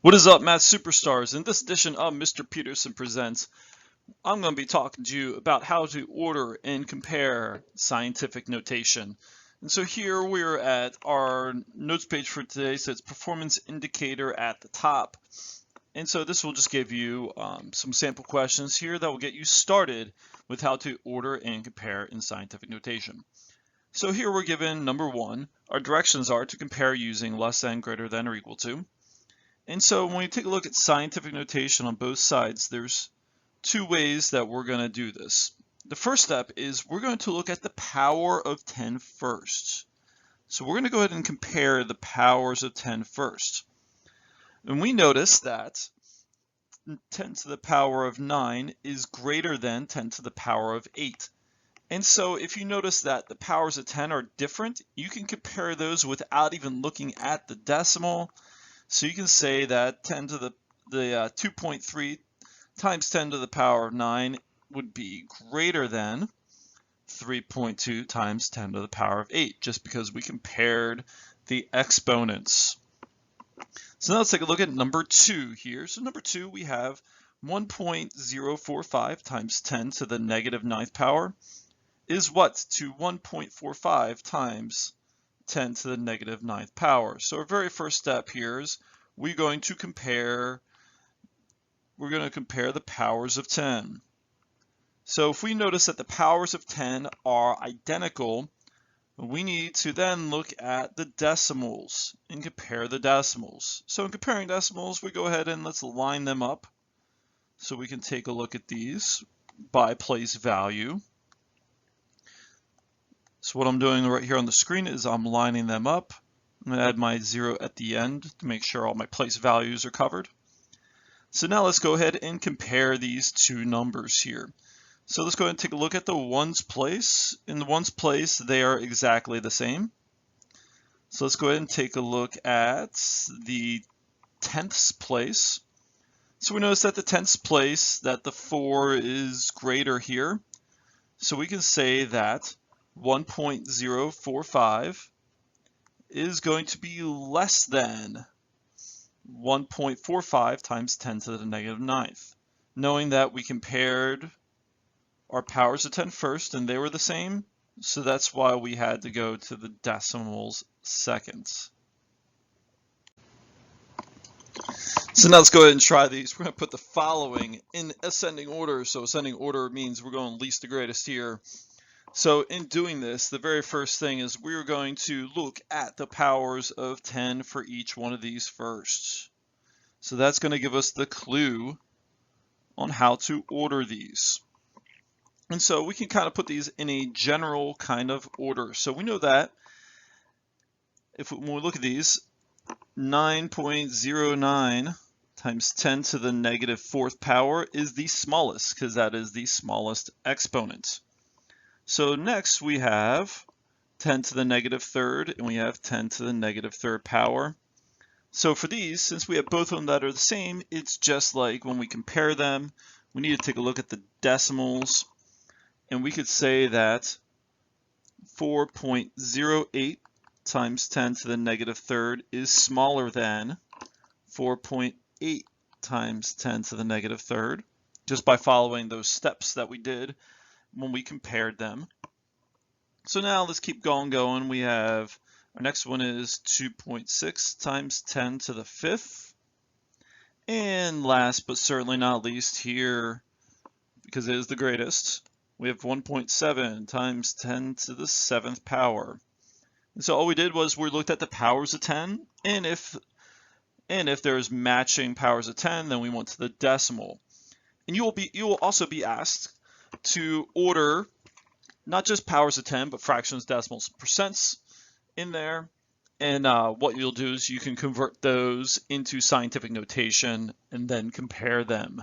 What is up, math superstars? In this edition of Mr. Peterson Presents, I'm going to be talking to you about how to order and compare scientific notation. And so here we're at our notes page for today. So it's performance indicator at the top. And so this will just give you some sample questions here that will get you started with how to order and compare in scientific notation. So here we're given number one. Our directions are to compare using less than, greater than, or equal to. And so when you take a look at scientific notation on both sides, there's two ways that we're going to do this. The first step is we're going to look at the power of 10 first. So we're going to go ahead and compare the powers of 10 first. And we notice that 10 to the power of 9 is greater than 10 to the power of 8. And so if you notice that the powers of 10 are different, you can compare those without even looking at the decimal. So you can say that 10 to the 2.3 times 10 to the power of 9 would be greater than 3.2 times 10 to the power of 8, just because we compared the exponents. So now let's take a look at number 2 here. So number 2, we have 1.045 times 10 to the negative 9th power is what to 1.45 times 10 to the negative 9th power. So our very first step here is we're going to compare the powers of 10. So if we notice that the powers of 10 are identical, we need to then look at the decimals and compare the decimals. So in comparing decimals, we go ahead and let's line them up so we can take a look at these by place value. So what I'm doing right here on the screen is I'm lining them up. I'm going to add my 0 at the end to make sure all my place values are covered. So now let's go ahead and compare these two numbers here. So let's go ahead and take a look at the ones place. In the ones place, they are exactly the same. So let's go ahead and take a look at the tenths place. So we notice that the tenths place, that the 4 is greater here. So we can say that 1.045 is going to be less than 1.45 times 10 to the negative 9th. Knowing that we compared our powers of 10 first and they were the same, so that's why we had to go to the decimals second. So now let's go ahead and try these. We're going to put the following in ascending order. So ascending order means we're going least to greatest here. So in doing this, the very first thing is we're going to look at the powers of 10 for each one of these first. So that's going to give us the clue on how to order these. And so we can kind of put these in a general kind of order. So we know that when we look at these, 9.09 times 10 to the negative 4th power is the smallest, because that is the smallest exponent. So next we have 10 to the negative 3rd, and we have 10 to the negative 3rd power. So for these, since we have both of them that are the same, it's just like when we compare them, we need to take a look at the decimals, and we could say that 4.08 times 10 to the negative 3rd is smaller than 4.8 times 10 to the negative 3rd, just by following those steps that we did when we compared them. So now let's keep going. We have our next one is 2.6 times 10 to the 5th. And last but certainly not least here, because it is the greatest, we have 1.7 times 10 to the 7th power. And so all we did was we looked at the powers of 10, and if there's matching powers of 10, then we went to the decimal. And you will also be asked to order not just powers of 10, but fractions, decimals, percents in there. And what you'll do is you can convert those into scientific notation and then compare them.